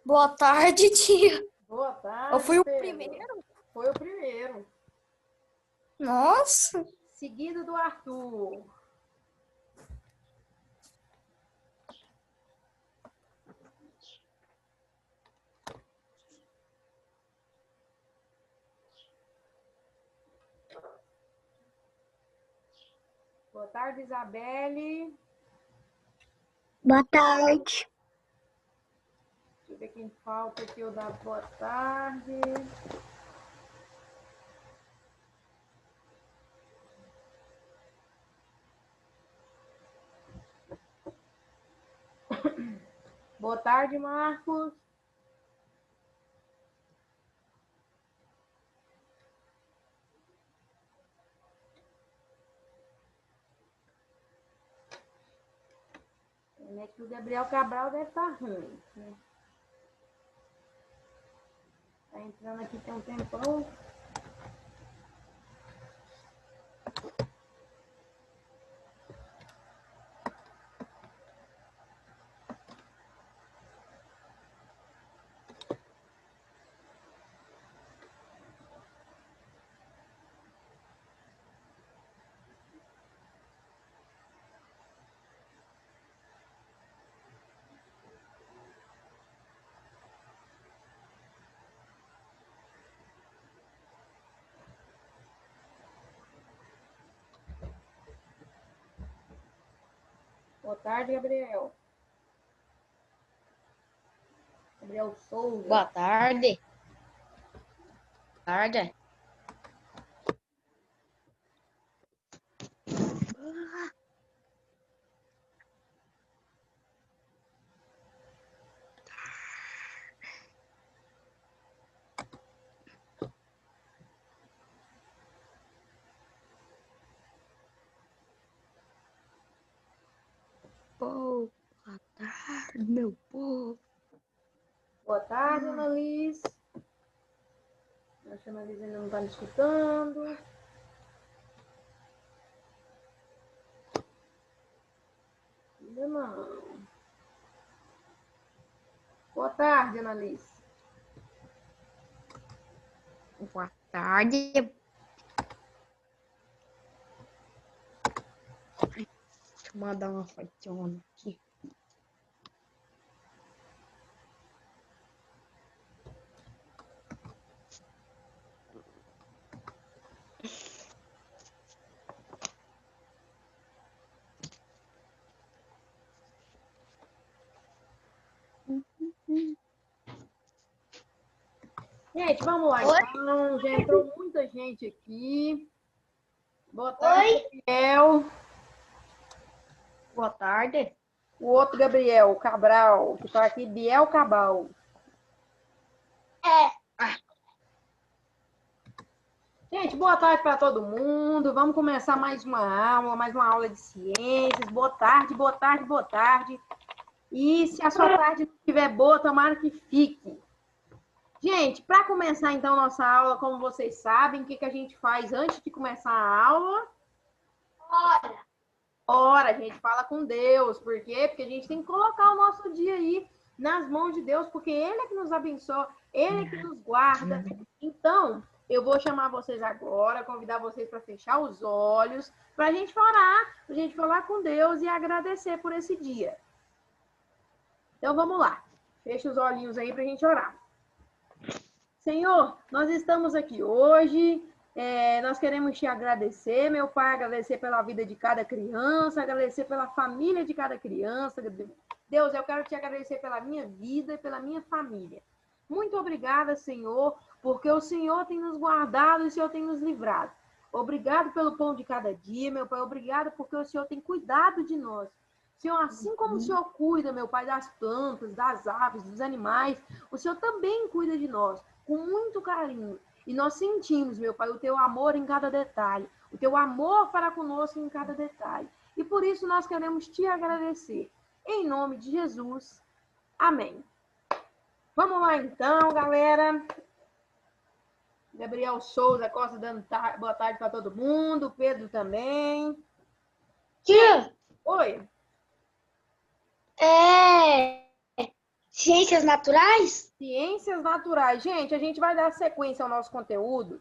Boa tarde, tia. Boa Eu tarde, fui o Pedro. primeiro? Foi o primeiro. Nossa. Seguido do Arthur. Boa tarde, Isabelle. Boa tarde. Deixa eu ver quem falta aqui, eu dar boa tarde. Boa tarde, Marcos. A internet do Gabriel Cabral deve estar ruim, né? Tá entrando aqui tem um tempão. Boa tarde, Gabriel. Gabriel Souza. Boa tarde. Boa tarde. Boa tarde, meu povo. Boa tarde, Annalise. Acho que a Annalise ainda não está me escutando. Ainda não. Boa tarde, Annalise. Boa tarde. Deixa eu mandar uma fotinha aqui. Gente, vamos lá Oi? então. Já entrou muita gente aqui. Boa tarde, Gabriel. Boa tarde. O outro Gabriel Cabral, que está aqui, Biel Cabal. Gente, boa tarde para todo mundo. Vamos começar mais uma aula de ciências. Boa tarde, boa tarde, boa tarde. E se a sua tarde não estiver boa, tomara que fique. Gente, para começar então nossa aula, como vocês sabem, o que a gente faz antes de começar a aula? Ora, a gente fala com Deus. Por quê? Porque a gente tem que colocar o nosso dia aí nas mãos de Deus, porque Ele é que nos abençoa, Ele é que nos guarda. Então, eu vou chamar vocês agora, convidar vocês para fechar os olhos, para a gente orar, para a gente falar com Deus e agradecer por esse dia. Então, vamos lá. Fecha os olhinhos aí para a gente orar. Senhor, nós estamos aqui hoje, nós queremos te agradecer, meu Pai, agradecer pela vida de cada criança, agradecer pela família de cada criança. Deus, eu quero te agradecer pela minha vida e pela minha família. Muito obrigada, Senhor, porque o Senhor tem nos guardado e o Senhor tem nos livrado. Obrigado pelo pão de cada dia, meu Pai, obrigado porque o Senhor tem cuidado de nós. Senhor, assim como o Senhor cuida, meu Pai, das plantas, das aves, dos animais, o Senhor também cuida de nós com muito carinho. E nós sentimos, meu Pai, o teu amor em cada detalhe, o teu amor para conosco em cada detalhe. E por isso nós queremos te agradecer. Em nome de Jesus. Amém. Vamos lá então, galera. Gabriel Souza Costa dando boa tarde para todo mundo. Pedro também. Tia, Oi. Ciências naturais? Ciências naturais. Gente, a gente vai dar sequência ao nosso conteúdo.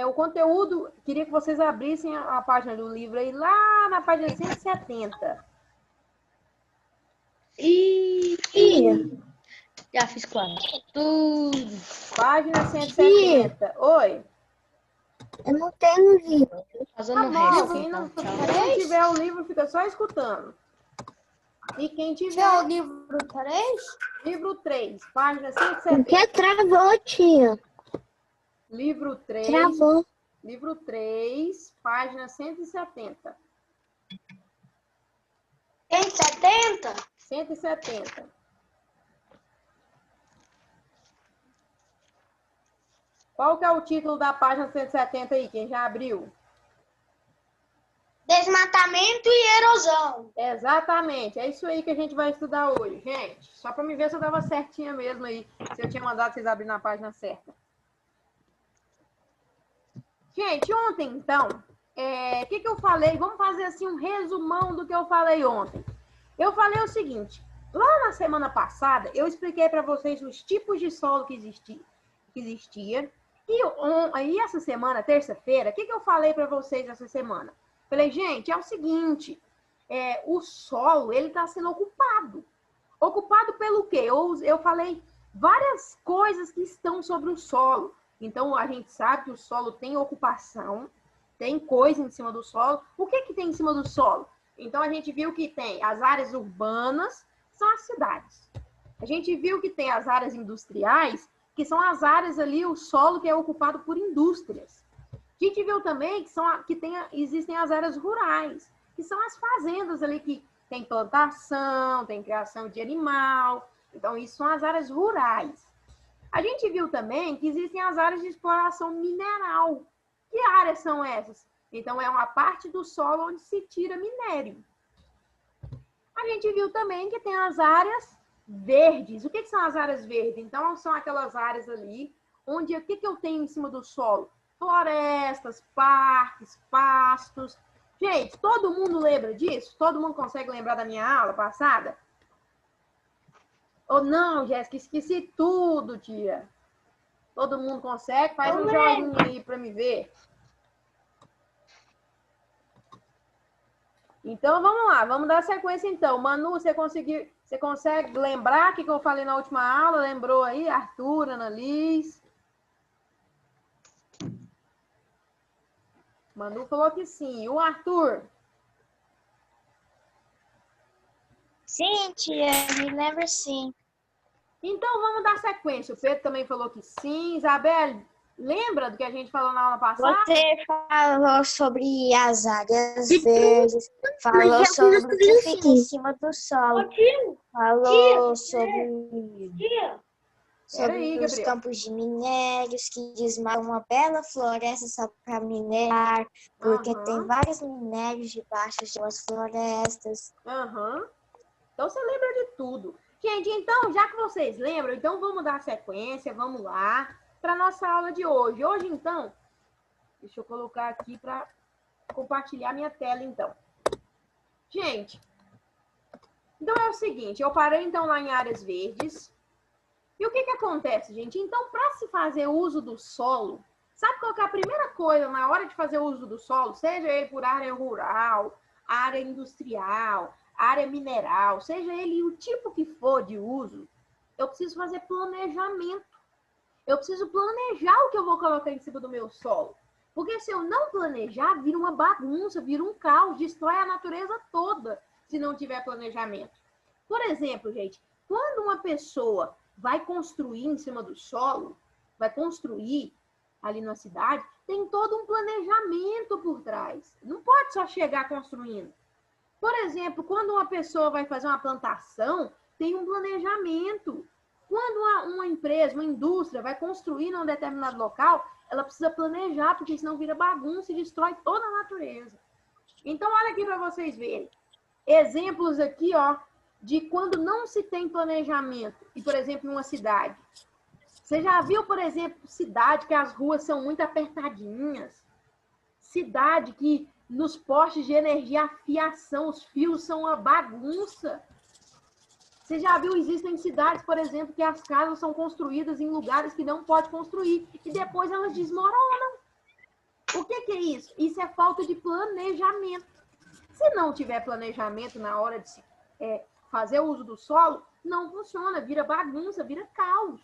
O conteúdo, queria que vocês abrissem a página do livro aí, lá na página 170. Já fiz quase tudo. Página 170. Oi. Eu não tenho livro. Fazendo o Tá bom, resto. quem Então, não tchau. quem tiver o livro, fica só escutando. E quem Já tiver o livro 3? livro 3, página O 170. que travou, tia? Livro 3, Travou. livro 3, página 170. 170? 170. Qual que é o título da página 170 aí? Quem já abriu? Desmatamento e erosão. Exatamente, é isso aí que a gente vai estudar hoje, gente. Só para me ver se eu estava certinha mesmo aí, se eu tinha mandado vocês abrirem na página certa. Gente, ontem, então, o que eu falei? Vamos fazer assim um resumão do que eu falei ontem. Eu falei o seguinte, lá na semana passada, eu expliquei para vocês os tipos de solo que existia. E essa semana, terça-feira, o que eu falei para vocês essa semana? Falei, gente, é o seguinte, o solo, ele está sendo ocupado. Ocupado pelo quê? Eu falei várias coisas que estão sobre o solo. Então, a gente sabe que o solo tem ocupação, tem coisa em cima do solo. O que tem em cima do solo? Então, a gente viu que tem as áreas urbanas, são as cidades. A gente viu que tem as áreas industriais, que são as áreas ali, o solo que é ocupado por indústrias. A gente viu também que existem as áreas rurais, que são as fazendas ali que tem plantação, tem criação de animal. Então, isso são as áreas rurais. A gente viu também que existem as áreas de exploração mineral. Que áreas são essas? Então, é uma parte do solo onde se tira minério. A gente viu também que tem as áreas verdes. O que são as áreas verdes? Então, são aquelas áreas ali onde o que eu tenho em cima do solo? Florestas, parques, pastos. Gente, todo mundo lembra disso? Todo mundo consegue lembrar da minha aula passada? Ou não, Jéssica, esqueci tudo, tia. Todo mundo consegue? Faz um joinha aí para me ver. Então, vamos lá. Vamos dar sequência, então. Manu, você consegue lembrar o que eu falei na última aula? Lembrou aí? Arthur, Annalise? Manu falou que sim. E o Arthur? Sim, tia, me lembro sim. Então, vamos dar sequência. O Pedro também falou que sim. Isabelle, lembra do que a gente falou na aula passada? Você falou sobre as áreas verdes, falou sobre o que fica em cima do solo, falou sobre Peraí, os Gabriel. campos de minérios que desmatam uma bela floresta só para minerar, porque tem vários minérios debaixo de umas florestas. Aham. Então, você lembra de tudo. Gente, então, já que vocês lembram, então vamos dar sequência, vamos lá, para nossa aula de hoje. Hoje, então, deixa eu colocar aqui para compartilhar minha tela, então. Gente, então é o seguinte, eu parei, então, lá em áreas verdes. E o que acontece, gente? Então, para se fazer uso do solo, sabe qual que é a primeira coisa na hora de fazer uso do solo? Seja ele por área rural, área industrial, área mineral, seja ele o tipo que for de uso, eu preciso fazer planejamento. Eu preciso planejar o que eu vou colocar em cima do meu solo. Porque se eu não planejar, vira uma bagunça, vira um caos, destrói a natureza toda se não tiver planejamento. Por exemplo, gente, quando uma pessoa vai construir em cima do solo, vai construir ali na cidade, tem todo um planejamento por trás. Não pode só chegar construindo. Por exemplo, quando uma pessoa vai fazer uma plantação, tem um planejamento. Quando uma empresa, uma indústria vai construir num determinado local, ela precisa planejar, porque senão vira bagunça e destrói toda a natureza. Então, olha aqui para vocês verem. Exemplos aqui, ó, de quando não se tem planejamento. E, por exemplo, numa cidade. Você já viu, por exemplo, cidade que as ruas são muito apertadinhas? Cidade que nos postes de energia, a fiação, os fios são uma bagunça. Você já viu, existem cidades, por exemplo, que as casas são construídas em lugares que não pode construir e depois elas desmoronam. O que é isso? Isso é falta de planejamento. Se não tiver planejamento na hora de fazer o uso do solo, não funciona, vira bagunça, vira caos.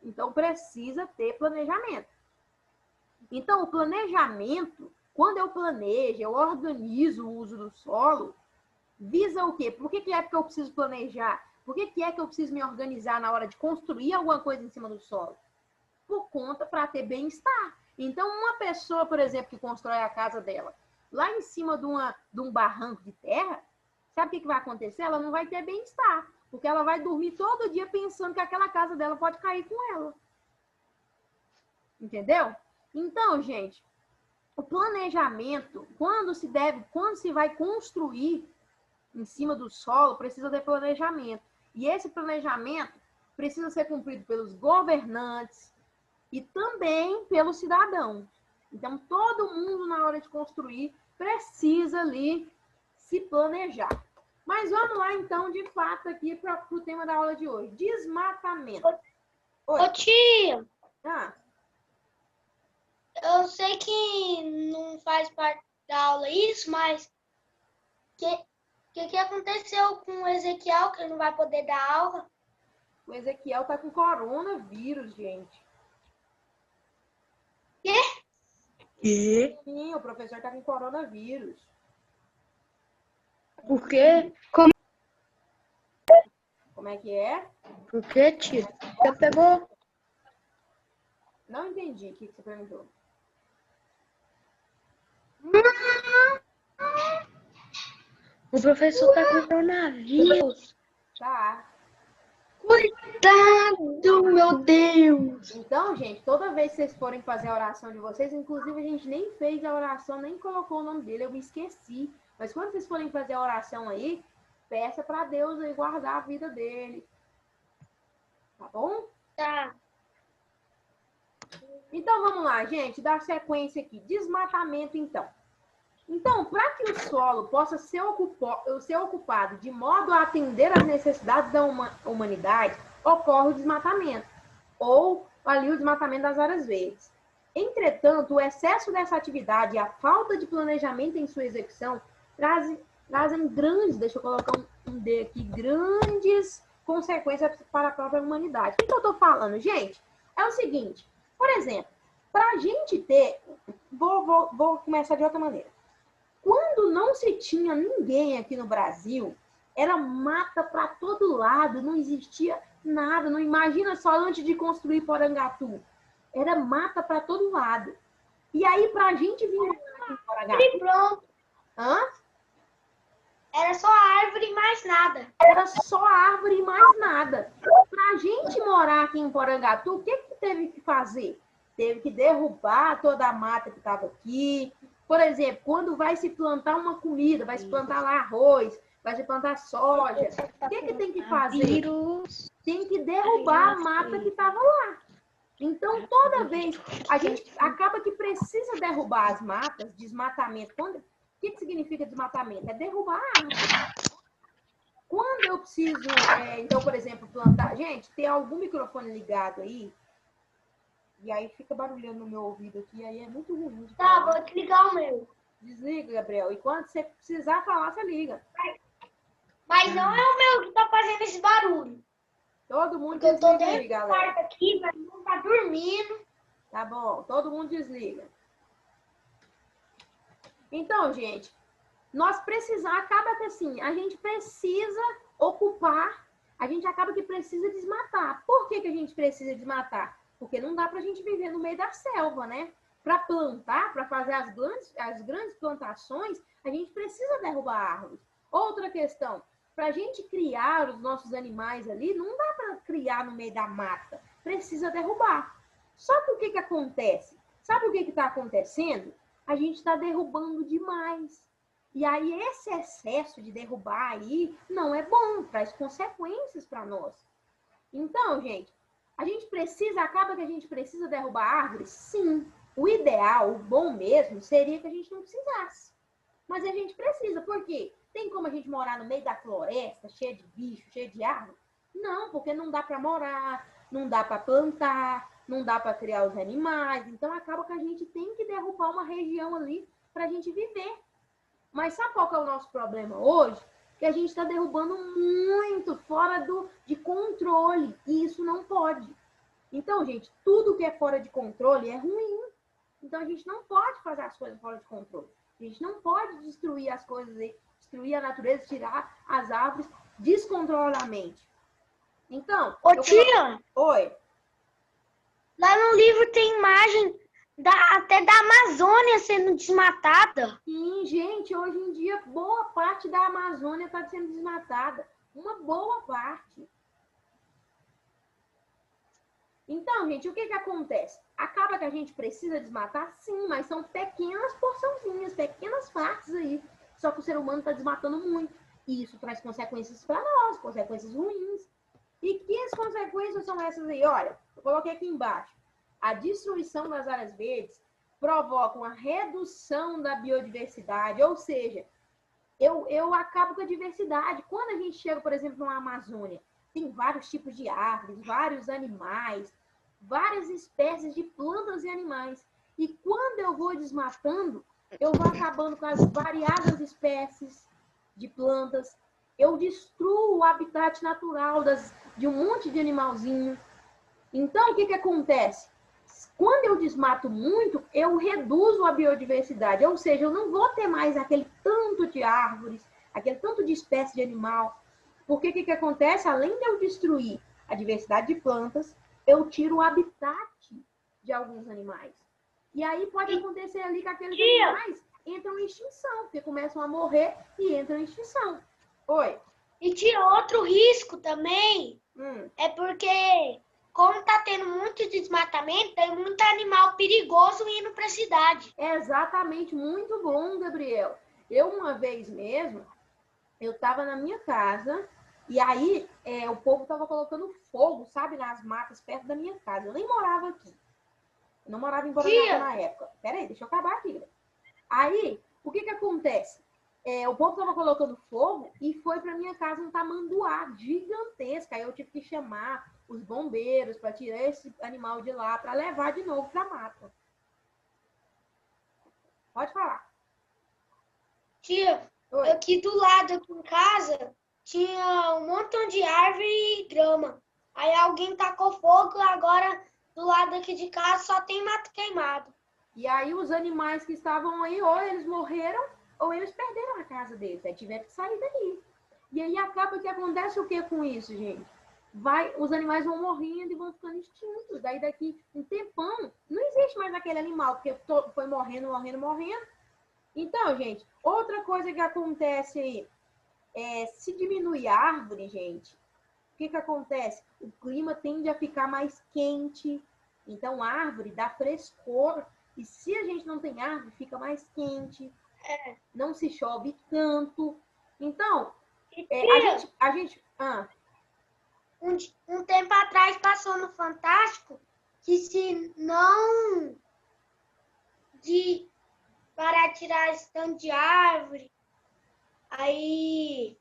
Então, precisa ter planejamento. Então, o planejamento, quando eu planejo, eu organizo o uso do solo, visa o quê? Por que é que eu preciso planejar? Por que é que eu preciso me organizar na hora de construir alguma coisa em cima do solo? Por conta para ter bem-estar. Então, uma pessoa, por exemplo, que constrói a casa dela, lá em cima de um barranco de terra, sabe o que vai acontecer? Ela não vai ter bem-estar, porque ela vai dormir todo dia pensando que aquela casa dela pode cair com ela. Entendeu? Então, gente, o planejamento, quando se vai construir em cima do solo, precisa ter planejamento. E esse planejamento precisa ser cumprido pelos governantes e também pelos cidadãos. Então, todo mundo, na hora de construir, precisa ali se planejar. Mas vamos lá, então, de fato, aqui para o tema da aula de hoje. Desmatamento. Oi. Ô, tia, Eu sei que não faz parte da aula isso, mas o que aconteceu com o Ezequiel, que ele não vai poder dar aula? O Ezequiel tá com coronavírus, gente. Quê? Quê? Sim, o professor tá com coronavírus. Por quê? Como é que é? Por quê, tio? Você pegou? Não entendi o que você perguntou. O professor tá com coronavírus. Tá. Coitado, meu Deus. Então, gente, toda vez que vocês forem fazer a oração de vocês, inclusive a gente nem fez a oração, nem colocou o nome dele, eu me esqueci. Mas quando vocês forem fazer a oração aí, peça para Deus aí guardar a vida dele. Tá bom? Tá. Então, vamos lá, gente, dar sequência aqui. Desmatamento, então. Então, para que o solo possa ser ocupado de modo a atender às necessidades da humanidade, ocorre o desmatamento, ou ali o desmatamento das áreas verdes. Entretanto, o excesso dessa atividade e a falta de planejamento em sua execução trazem grandes, deixa eu colocar um D aqui, grandes consequências para a própria humanidade. O que eu estou falando, gente? É o seguinte, por exemplo, para a gente ter... Vou começar de outra maneira. Quando não se tinha ninguém aqui no Brasil, era mata para todo lado, não existia nada. Não imagina só antes de construir Porangatu. Era mata para todo lado. E aí, para a gente vir aqui em Porangatu... E pronto. Hã? Era só árvore e mais nada. Era só árvore e mais nada. Para a gente morar aqui em Porangatu, o que teve que fazer? Teve que derrubar toda a mata que estava aqui. Por exemplo, quando vai se plantar uma comida, vai se plantar lá arroz, vai se plantar soja, o que tem que fazer? Tem que derrubar a mata que estava lá. Então, toda vez, a gente acaba que precisa derrubar as matas, desmatamento. O que significa desmatamento? É derrubar a árvore. Quando eu preciso, então, por exemplo, plantar... Gente, tem algum microfone ligado aí? E aí fica barulhando no meu ouvido aqui, aí é muito ruim. Tá, vou desligar o meu. Desliga, Gabriel. E quando você precisar falar, você liga. Mas não é o meu que tá fazendo esse barulho. Todo mundo Porque eu tô desliga aí, dentro do galera. quarto aqui, mas não tá dormindo. Tá bom, todo mundo desliga. Então, gente, acaba que assim, a gente precisa ocupar, a gente acaba que precisa desmatar. Por que a gente precisa desmatar? Porque não dá pra gente viver no meio da selva, né? Para plantar, para fazer as grandes plantações, a gente precisa derrubar árvores. Outra questão, para a gente criar os nossos animais ali, não dá para criar no meio da mata. Precisa derrubar. Só que o que acontece? Sabe o que está acontecendo? A gente está derrubando demais. E aí esse excesso de derrubar aí não é bom, traz consequências para nós. Então, gente, acaba que a gente precisa derrubar árvores? Sim. O ideal, o bom mesmo, seria que a gente não precisasse. Mas a gente precisa, por quê? Tem como a gente morar no meio da floresta, cheia de bicho, cheia de árvore? Não, porque não dá para morar, não dá para plantar, não dá para criar os animais. Então acaba que a gente tem que derrubar uma região ali para a gente viver. Mas sabe qual que é o nosso problema hoje? Que a gente está derrubando muito fora de controle. E isso não pode. Então, gente, tudo que é fora de controle é ruim. Então a gente não pode fazer as coisas fora de controle. A gente não pode destruir as coisas, destruir a natureza, tirar as árvores descontroladamente. Então. Ô, tia! Oi. Lá no livro tem imagem até da Amazônia sendo desmatada. Sim, gente, hoje em dia, boa parte da Amazônia está sendo desmatada. Uma boa parte. Então, gente, o que acontece? Acaba que a gente precisa desmatar? Sim, mas são pequenas porçãozinhas, pequenas partes aí. Só que o ser humano está desmatando muito. E isso traz consequências para nós, consequências ruins. E que as consequências são essas aí? Olha, eu coloquei aqui embaixo. A destruição das áreas verdes provoca uma redução da biodiversidade, ou seja, eu acabo com a diversidade. Quando a gente chega, por exemplo, na Amazônia, tem vários tipos de árvores, vários animais, várias espécies de plantas e animais. E quando eu vou desmatando, eu vou acabando com as variadas espécies de plantas. Eu destruo o habitat natural de um monte de animalzinho. Então, o que acontece? Quando eu desmato muito, eu reduzo a biodiversidade. Ou seja, eu não vou ter mais aquele tanto de árvores, aquele tanto de espécie de animal. Porque o que acontece? Além de eu destruir a diversidade de plantas, eu tiro o habitat de alguns animais. E aí pode acontecer ali que aqueles animais entram em extinção, porque começam a morrer e entram em extinção. Oi. E tira outro risco também, é porque, como tá tendo muito desmatamento, tem muito animal perigoso indo para a cidade. É exatamente, muito bom, Gabriel. Eu, uma vez mesmo, eu estava na minha casa e aí o povo estava colocando fogo, sabe, nas matas perto da minha casa. Eu nem morava aqui. Eu não morava em Boronata na época. Peraí, deixa eu acabar aqui. Aí, o que acontece? O povo estava colocando fogo e foi para minha casa um tamanduá gigantesca. Aí eu tive que chamar os bombeiros para tirar esse animal de lá, para levar de novo para a mata. Pode falar. Tia, aqui do lado, aqui em casa, tinha um montão de árvore e grama. Aí alguém tacou fogo e agora do lado aqui de casa só tem mato queimado. E aí os animais que estavam aí, ou eles morreram, ou eles perderam a casa deles. Aí tiveram que sair dali. E aí acaba que acontece o que com isso, gente? Os animais vão morrendo e vão ficando extintos. Daí daqui um tempão, não existe mais aquele animal, porque foi morrendo. Então, gente, outra coisa que acontece aí, se diminuir a árvore, gente, o que acontece? O clima tende a ficar mais quente. Então, a árvore dá frescor. E se a gente não tem árvore, fica mais quente. Não se chove tanto. Então, a gente... Um tempo atrás passou no Fantástico que se não parar de tirar esse tanto de árvore, aí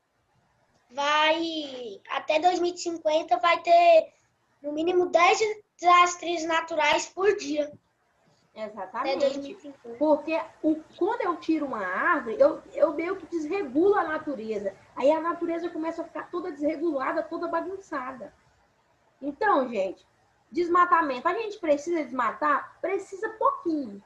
até 2050 vai ter no mínimo 10 desastres naturais por dia. Exatamente. Porque quando eu tiro uma árvore, eu meio que desregulo a natureza. Aí a natureza começa a ficar toda desregulada, toda bagunçada. Então, gente, desmatamento. A gente precisa desmatar? Precisa pouquinho.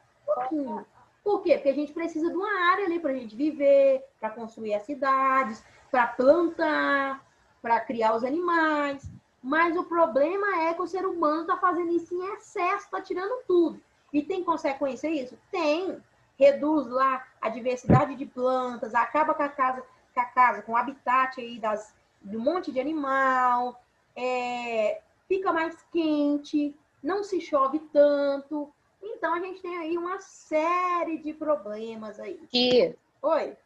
Por quê? Porque a gente precisa de uma área ali para a gente viver, para construir as cidades, para plantar, para criar os animais. Mas o problema é que o ser humano está fazendo isso em excesso, está tirando tudo. E tem consequência isso? Tem. Reduz lá a diversidade de plantas, acaba com a casa, com o habitat aí de um monte de animal, fica mais quente, não se chove tanto. Então, a gente tem aí uma série de problemas aí. Tia. Oi?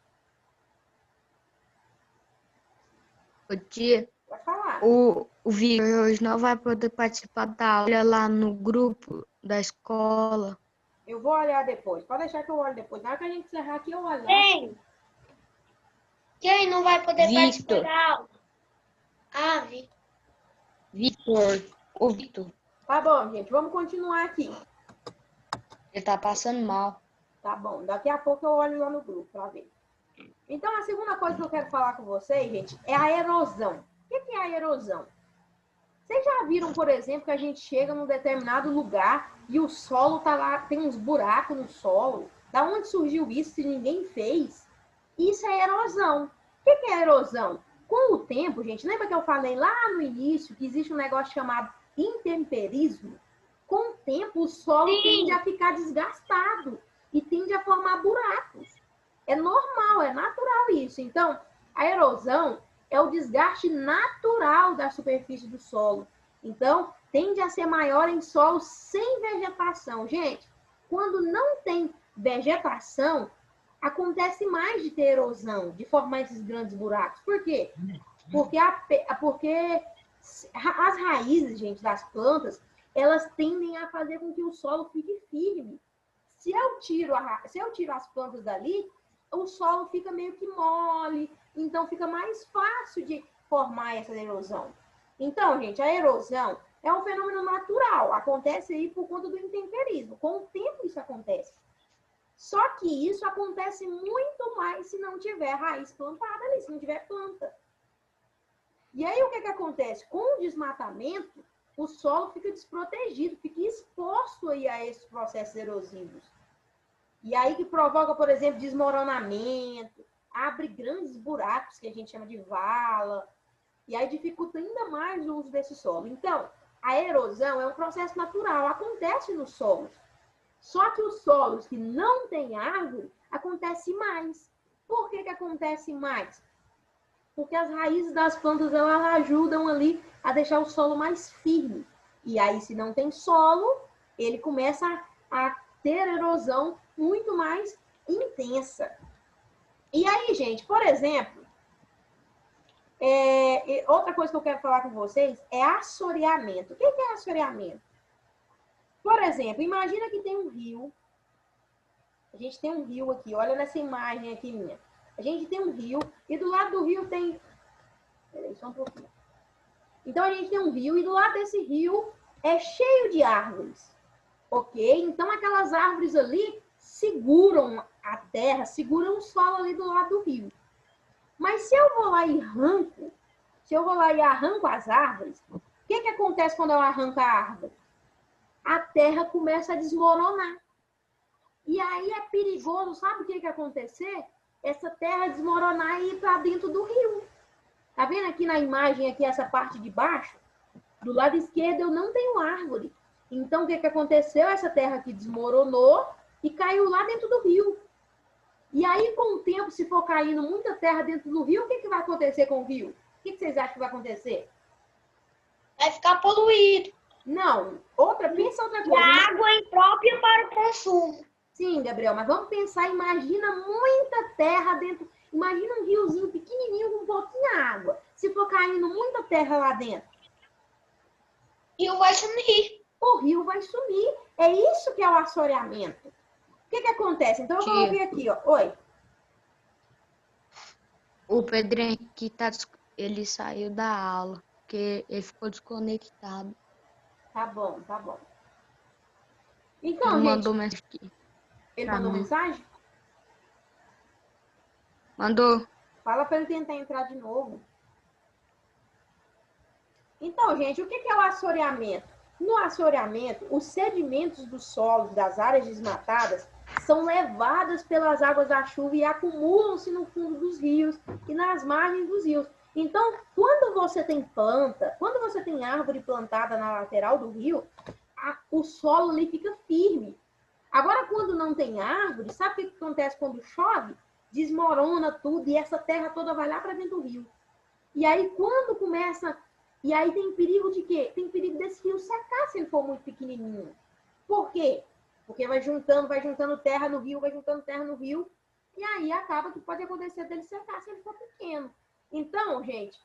Ô, tia. Pode falar. O Vitor hoje não vai poder participar da aula lá no grupo da escola. Eu vou olhar depois. Pode deixar que eu olhe depois. Na hora que a gente encerrar aqui, eu olho. Quem não vai poder Victor. participar da aula? Vitor. Victor. O Victor. Tá bom, gente. Vamos continuar aqui. Ele tá passando mal. Tá bom. Daqui a pouco eu olho lá no grupo para ver. Então, a segunda coisa que eu quero falar com vocês, gente, é a erosão. O que é a erosão? Vocês já viram, por exemplo, que a gente chega num determinado lugar e o solo tá lá, tem uns buracos no solo? Da onde surgiu isso se ninguém fez? Isso é erosão. O que é erosão? Com o tempo, gente, lembra que eu falei lá no início que existe um negócio chamado intemperismo? Com o tempo, o solo tende a ficar desgastado e tende a formar buracos. É normal, é natural isso. Então, a erosão é o desgaste natural da superfície do solo. Então, tende a ser maior em solos sem vegetação. Gente, quando não tem vegetação, acontece mais de ter erosão, de formar esses grandes buracos. Por quê? Porque as raízes, gente, das plantas, elas tendem a fazer com que o solo fique firme. Se eu tiro as plantas dali, o solo fica meio que mole, então fica mais fácil de formar essa erosão. Então, gente, a erosão é um fenômeno natural, acontece aí por conta do intemperismo. Com o tempo isso acontece. Só que isso acontece muito mais se não tiver raiz plantada ali, se não tiver planta. E aí o que acontece? Com o desmatamento, o solo fica desprotegido, fica exposto aí a esses processos erosivos. E aí que provoca, por exemplo, desmoronamento, abre grandes buracos, que a gente chama de vala, e aí dificulta ainda mais o uso desse solo. Então, a erosão é um processo natural, acontece nos solos. Só que os solos que não têm árvore, acontece mais. Por que acontece mais? Porque as raízes das plantas, elas ajudam ali a deixar o solo mais firme. E aí, se não tem solo, ele começa a ter erosão muito mais intensa. E aí, gente, por exemplo, outra coisa que eu quero falar com vocês é assoreamento. O que é assoreamento? Por exemplo, imagina que tem um rio. A gente tem um rio aqui, olha nessa imagem aqui minha. A gente tem um rio e do lado do rio tem... Peraí, só um pouquinho. Então, a gente tem um rio e do lado desse rio é cheio de árvores. Ok? Então, aquelas árvores ali seguram a terra, seguram o solo ali do lado do rio. Mas se eu vou lá e arranco as árvores, o que acontece quando eu arranco a árvore? A terra começa a desmoronar. E aí é perigoso, sabe o que acontecer? Essa terra desmoronar e ir para dentro do rio. Tá vendo aqui na imagem, aqui essa parte de baixo? Do lado esquerdo eu não tenho árvore. Então, o que aconteceu? Essa terra aqui desmoronou e caiu lá dentro do rio. E aí, com o tempo, se for caindo muita terra dentro do rio, o que vai acontecer com o rio? O que vocês acham que vai acontecer? Vai ficar poluído. Não. Pensa outra coisa. A água é imprópria para o consumo. Sim, Gabriel, mas vamos pensar, imagina muita terra dentro. Imagina um riozinho pequenininho com pouquinha água. Se for caindo muita terra lá dentro. O rio vai sumir. O rio vai sumir. É isso que é o assoreamento. O que acontece? Então, eu coloquei aqui, ó. Oi. O Pedrinho aqui ele saiu da aula, porque ele ficou desconectado. Tá bom, tá bom. Então, ele gente... mandou mensagem aqui. Ele mandou mensagem? Mandou. Fala para ele tentar entrar de novo. Então, gente, o que é o assoreamento? No assoreamento, os sedimentos dos solos das áreas desmatadas são levadas pelas águas da chuva e acumulam-se no fundo dos rios e nas margens dos rios. Então, quando você tem árvore plantada na lateral do rio, o solo ali fica firme. Agora, quando não tem árvore, sabe o que acontece quando chove? Desmorona tudo e essa terra toda vai lá para dentro do rio. E aí, quando começa... E aí tem perigo de quê? Tem perigo desse rio secar se ele for muito pequenininho. Por quê? Porque vai juntando terra no rio, e aí acaba que pode acontecer dele secar se ele for pequeno. Então, gente,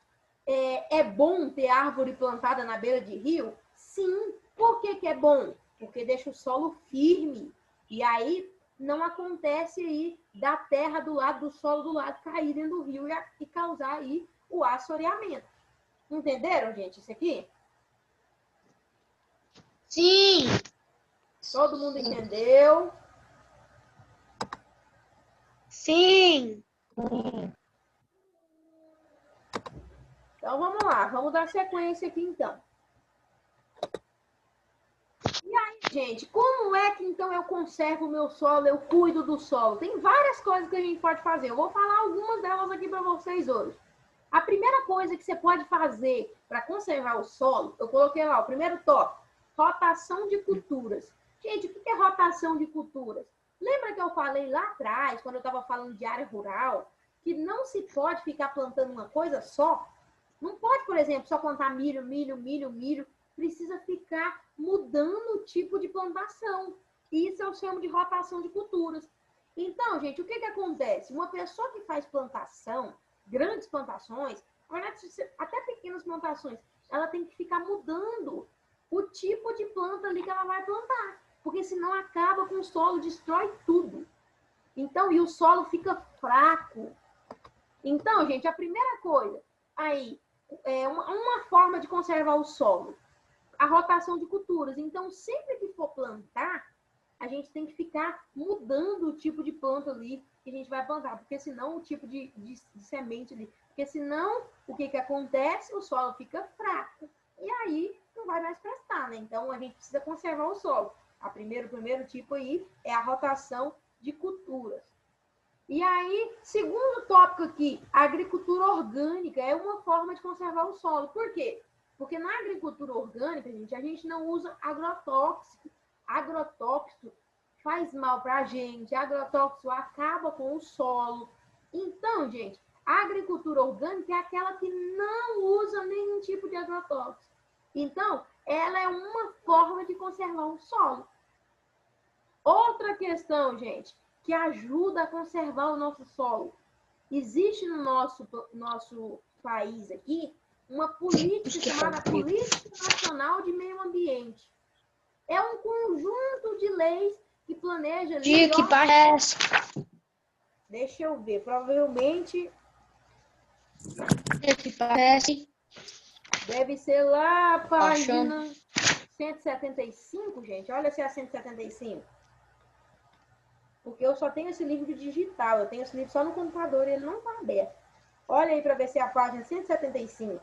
é bom ter árvore plantada na beira de rio? Sim. Por que é bom? Porque deixa o solo firme. E aí não acontece aí da terra do lado, do solo do lado, cair dentro do rio e causar aí o assoreamento. Entenderam, gente, isso aqui? Sim. Todo mundo entendeu? Sim. Então, vamos lá. Vamos dar sequência aqui, então. E aí, gente, como é que, então, eu conservo o meu solo, eu cuido do solo? Tem várias coisas que a gente pode fazer. Eu vou falar algumas delas aqui para vocês hoje. A primeira coisa que você pode fazer para conservar o solo, eu coloquei lá, o primeiro tópico, rotação de culturas. Gente, o que é rotação de culturas? Lembra que eu falei lá atrás, quando eu estava falando de área rural, que não se pode ficar plantando uma coisa só? Não pode, por exemplo, só plantar milho, milho, milho, milho. Precisa ficar mudando o tipo de plantação. Isso eu chamo de rotação de culturas. Então, gente, o que acontece? Uma pessoa que faz plantação, grandes plantações, até pequenas plantações, ela tem que ficar mudando o tipo de planta ali que ela vai plantar. Porque senão acaba com o solo, destrói tudo. Então, e o solo fica fraco. Então, gente, a primeira coisa, aí, é uma forma de conservar o solo, a rotação de culturas. Então, sempre que for plantar, a gente tem que ficar mudando o tipo de planta ali que a gente vai plantar, porque senão o tipo de semente ali, porque senão o que acontece? O solo fica fraco e aí não vai mais prestar, né? Então, a gente precisa conservar o solo. O primeiro tipo aí é a rotação de culturas. E aí, segundo tópico aqui, a agricultura orgânica é uma forma de conservar o solo. Por quê? Porque na agricultura orgânica, gente, a gente não usa agrotóxico. Agrotóxico faz mal para a gente, agrotóxico acaba com o solo. Então, gente, a agricultura orgânica é aquela que não usa nenhum tipo de agrotóxico. Então, ela é uma forma de conservar o solo. Outra questão, gente, que ajuda a conservar o nosso solo. Existe no nosso país aqui uma política chamada Política Nacional de Meio Ambiente. É um conjunto de leis que planeja... Que parece. Deixa eu ver, provavelmente... Que parece. Deve ser lá a página 175, gente. Olha se é a 175. Porque eu só tenho esse livro digital. Eu tenho esse livro só no computador e ele não está aberto. Olha aí para ver se é a página 175.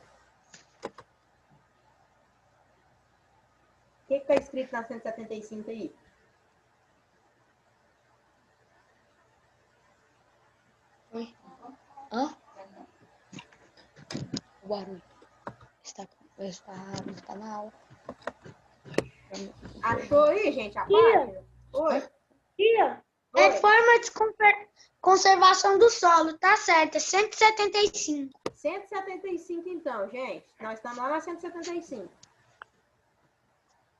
O que está escrito na 175 aí? Oi. Hã? O barulho. Está na aula. Achou aí, gente, a página? Oi. Tia, é forma de conservação do solo, tá certo, é 175. 175, então, gente. Nós estamos lá na 175.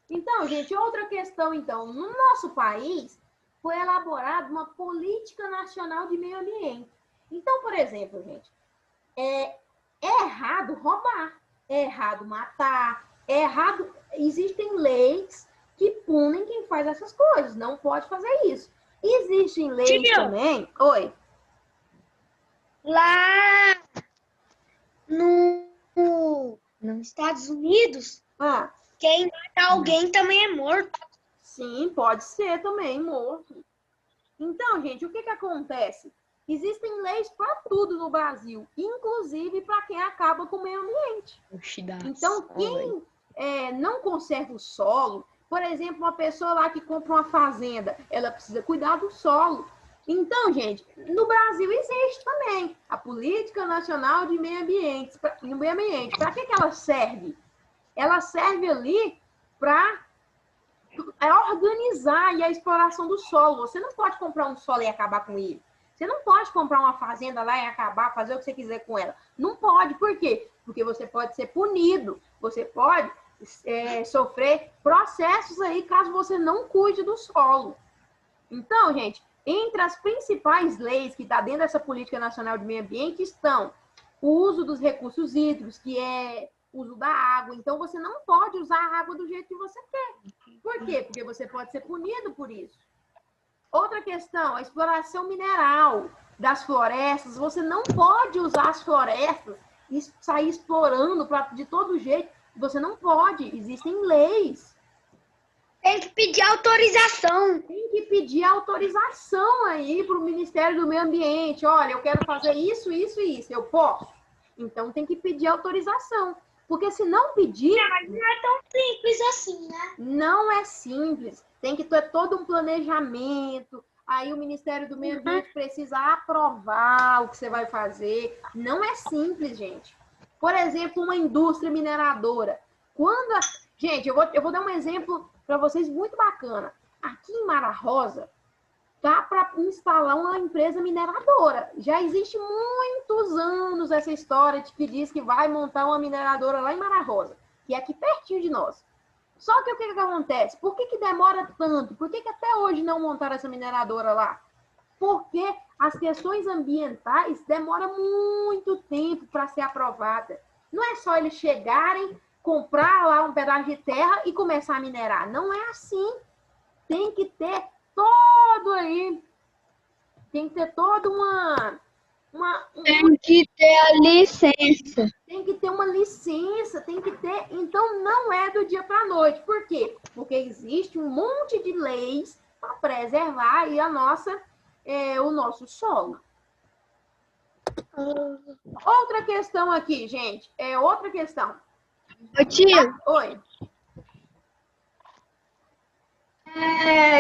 Então, gente, outra questão, então. No nosso país, foi elaborada uma política nacional de meio ambiente. Então, por exemplo, gente, é errado roubar, é errado matar, é errado... Existem leis que punem quem faz essas coisas. Não pode fazer isso. Existem leis também... Oi. Lá nos Estados Unidos, quem mata alguém também é morto. Sim, pode ser também morto. Então, gente, o que acontece? Existem leis para tudo no Brasil, inclusive para quem acaba com o meio ambiente. Então, quem não conserva o solo, por exemplo, uma pessoa lá que compra uma fazenda, ela precisa cuidar do solo. Então, gente, no Brasil existe também a Política Nacional de Meio Ambiente. Para que ela serve? Ela serve ali para organizar a exploração do solo. Você não pode comprar um solo e acabar com ele. Você não pode comprar uma fazenda lá e acabar, fazer o que você quiser com ela. Não pode. Por quê? Porque você pode ser punido. Você pode sofrer processos aí caso você não cuide do solo. Então, gente, entre as principais leis que está dentro dessa Política Nacional de Meio Ambiente estão o uso dos recursos hídricos, que é o uso da água. Então, você não pode usar a água do jeito que você quer. Por quê? Porque você pode ser punido por isso. Outra questão, a exploração mineral das florestas. Você não pode usar as florestas e sair explorando de todo jeito. Você não pode. Existem leis. Tem que pedir autorização. Tem que pedir autorização aí para o Ministério do Meio Ambiente. Olha, eu quero fazer isso, isso e isso. Eu posso? Então tem que pedir autorização. Porque se não pedir... Mas não é tão simples assim, né? Não é simples. Tem que ter todo um planejamento. Aí o Ministério do Meio Ambiente precisa aprovar o que você vai fazer. Não é simples, gente. Por exemplo, uma indústria mineradora. Gente, eu vou dar um exemplo para vocês muito bacana. Aqui em Mara Rosa, dá para instalar uma empresa mineradora. Já existe muitos anos essa história de que diz que vai montar uma mineradora lá em Mara Rosa, que é aqui pertinho de nós. Só que o que acontece? Por que demora tanto? Por que até hoje não montaram essa mineradora lá? Porque as questões ambientais demoram muito tempo para ser aprovada. Não é só eles chegarem, comprar lá um pedaço de terra e começar a minerar. Não é assim. Tem que ter toda uma Tem que ter a licença. Tem que ter uma licença, tem que ter... Então, não é do dia para a noite. Por quê? Porque existe um monte de leis para preservar aí o nosso solo. Outra questão aqui, gente. Outra questão. Ô, tia, Oi.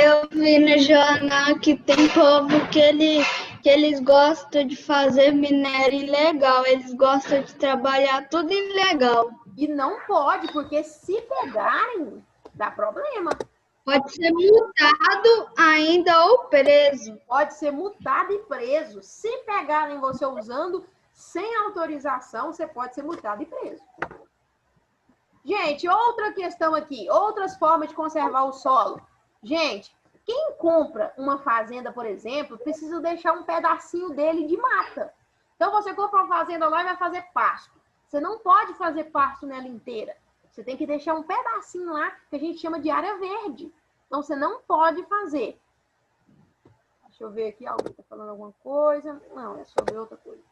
eu vi no jornal que tem povo que eles gostam de fazer minério ilegal. Eles gostam de trabalhar tudo ilegal. E não pode, porque se pegarem, dá problema. Pode ser multado ainda ou preso. Pode ser multado e preso. Se pegarem você usando sem autorização, você pode ser multado e preso. Gente, outra questão aqui. Outras formas de conservar o solo. Gente, quem compra uma fazenda, por exemplo, precisa deixar um pedacinho dele de mata. Então, você compra uma fazenda lá e vai fazer pasto. Você não pode fazer pasto nela inteira. Você tem que deixar um pedacinho lá, que a gente chama de área verde. Então, você não pode fazer. Deixa eu ver aqui, alguém está falando alguma coisa. Não, é sobre outra coisa.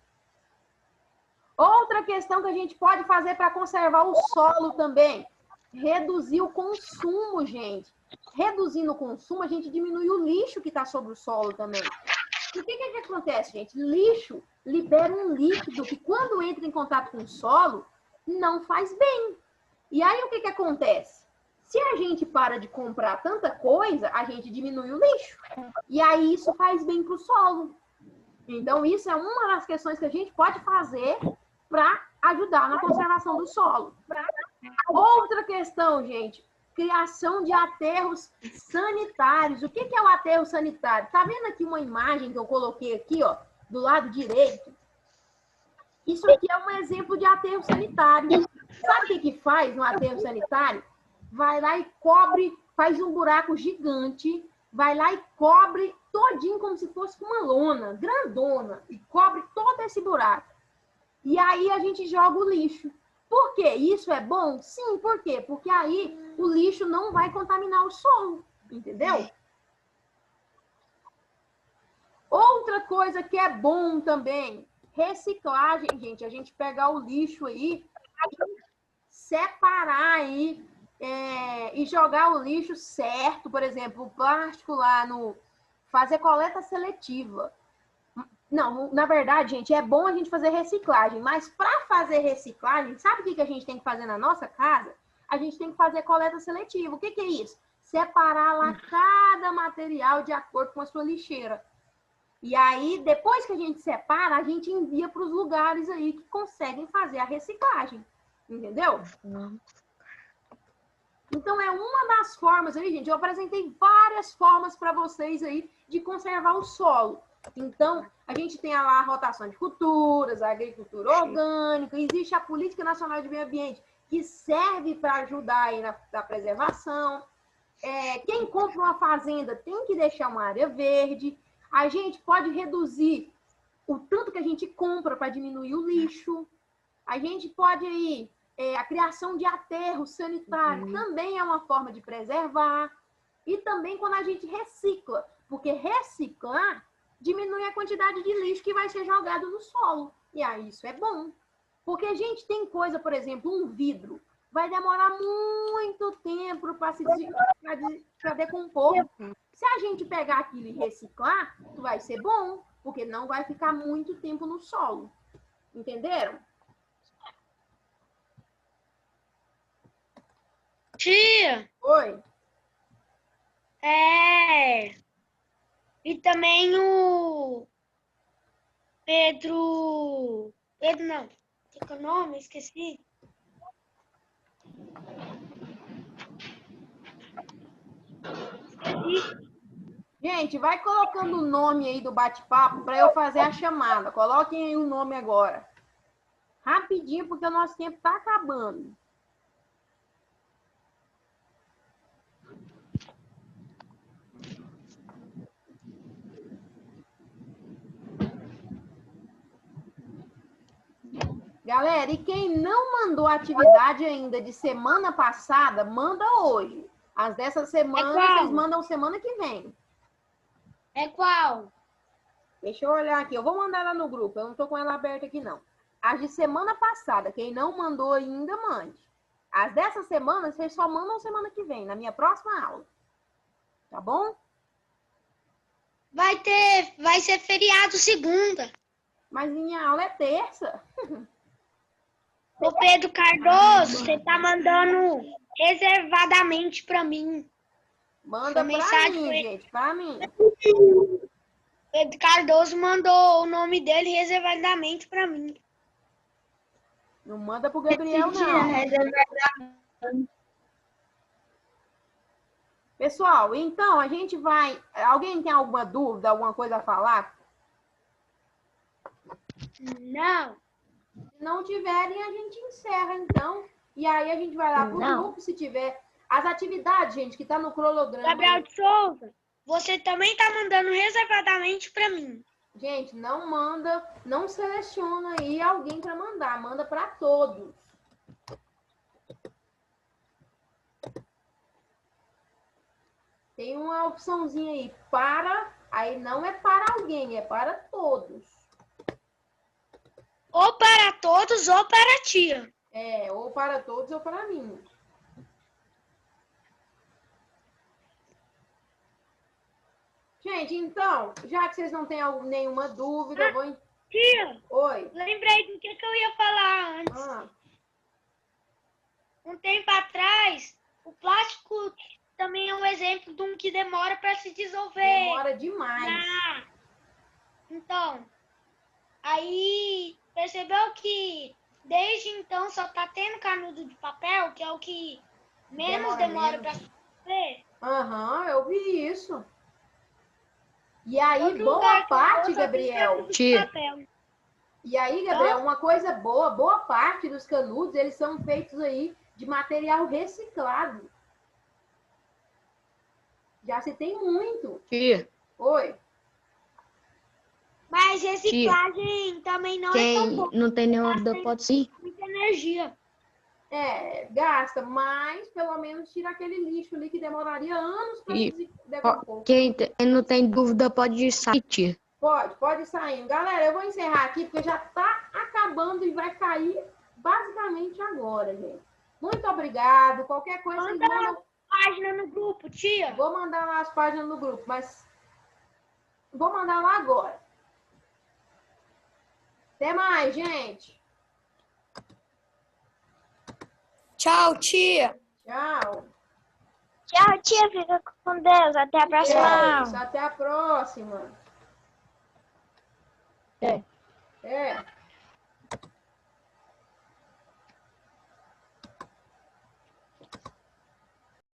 Outra questão que a gente pode fazer para conservar o solo também. Reduzir o consumo, gente. Reduzindo o consumo, a gente diminui o lixo que está sobre o solo também. E o que acontece, gente? Lixo libera um líquido que, quando entra em contato com o solo, não faz bem. E aí, o que acontece? Se a gente para de comprar tanta coisa, a gente diminui o lixo. E aí, isso faz bem para o solo. Então, isso é uma das questões que a gente pode fazer para ajudar na conservação do solo. Outra questão, gente. Criação de aterros sanitários. O que é o aterro sanitário? Tá vendo aqui uma imagem que eu coloquei aqui, ó, do lado direito? Isso aqui é um exemplo de aterro sanitário. Sabe o que faz no aterro sanitário? Vai lá e cobre, faz um buraco gigante, vai lá e cobre todinho como se fosse uma lona, grandona, e cobre todo esse buraco. E aí a gente joga o lixo. Por quê? Isso é bom? Sim, por quê? Porque aí o lixo não vai contaminar o solo, entendeu? Outra coisa que é bom também, reciclagem, gente. A gente pegar o lixo aí, separar aí e jogar o lixo certo. Por exemplo, o plástico lá fazer coleta seletiva. Não, na verdade, gente, é bom a gente fazer reciclagem, mas para fazer reciclagem, sabe o que a gente tem que fazer na nossa casa? A gente tem que fazer coleta seletiva. O que é isso? Separar lá cada material de acordo com a sua lixeira. E aí, depois que a gente separa, a gente envia para os lugares aí que conseguem fazer a reciclagem. Entendeu? Então, é uma das formas aí, gente. Eu apresentei várias formas para vocês aí de conservar o solo. Então, a gente tem lá a rotação de culturas, a agricultura orgânica, existe a Política Nacional de Meio Ambiente, que serve para ajudar aí na preservação. Quem compra uma fazenda tem que deixar uma área verde. A gente pode reduzir o tanto que a gente compra para diminuir o lixo. A gente pode aí, a criação de aterro sanitário também é uma forma de preservar. E também quando a gente recicla, porque reciclar diminui a quantidade de lixo que vai ser jogado no solo. E aí isso é bom. Porque a gente tem coisa, por exemplo, um vidro. vai demorar muito tempo para decompor. Se a gente pegar aquilo e reciclar, vai ser bom, porque não vai ficar muito tempo no solo. Entenderam? Tia! Oi. E também o Pedro não. O que é o nome? Esqueci. Gente, vai colocando o nome aí do bate-papo para eu fazer a chamada. Coloquem aí o nome agora. Rapidinho, porque o nosso tempo está acabando. Galera, e quem não mandou a atividade ainda de semana passada, manda hoje. As dessa semana, vocês mandam semana que vem. É qual? Deixa eu olhar aqui. Eu vou mandar lá no grupo. Eu não tô com ela aberta aqui, não. As de semana passada, quem não mandou ainda, mande. As dessa semana, vocês só mandam semana que vem, na minha próxima aula. Tá bom? Vai ser feriado segunda. Mas minha aula é terça. Ô Pedro Cardoso, você tá mandando reservadamente pra mim. Manda pra mim, gente, pra mim. Pedro Cardoso mandou o nome dele reservadamente pra mim. Não manda pro Gabriel, não. Pessoal, então a gente vai... Alguém tem alguma dúvida, alguma coisa a falar? Não. Se não tiverem, a gente encerra, então. E aí a gente vai lá pro grupo, se tiver... As atividades, gente, que tá no cronograma. Gabriel de Souza, você também tá mandando reservadamente pra mim. Gente, não manda, não seleciona aí alguém para mandar, manda para todos. Tem uma opçãozinha aí, aí não é para alguém, é para todos. Ou para todos ou para a tia. Ou para todos ou para mim. Gente, então, já que vocês não têm nenhuma dúvida, eu vou... Tia! Oi. Lembrei do que eu ia falar antes. Um tempo atrás, o plástico também é um exemplo de um que demora para se dissolver. Demora demais. Então, aí percebeu que desde então só tá tendo canudo de papel, que é o que menos demora para se dissolver. Eu vi isso. E aí, boa parte, Gabriel. E aí, Gabriel, uma coisa boa parte dos canudos, eles são feitos aí de material reciclado. Já se tem muito. Tia. Oi. Mas reciclagem também não é tão bom. Não tem nenhuma dúvida, pode sim. Muita energia. Gasta, mas pelo menos tira aquele lixo ali que demoraria anos para decompor. Quem não tem dúvida pode sair, tia. Pode sair. Galera, eu vou encerrar aqui porque já está acabando e vai cair basicamente agora, gente. Muito obrigado. Qualquer coisa, vocês mandam... página no grupo, tia. Vou mandar lá as páginas no grupo, mas vou mandar lá agora. Até mais, gente. Tchau, tia. Tchau. Tchau, tia. Fica com Deus. Até a próxima. Até a próxima. É.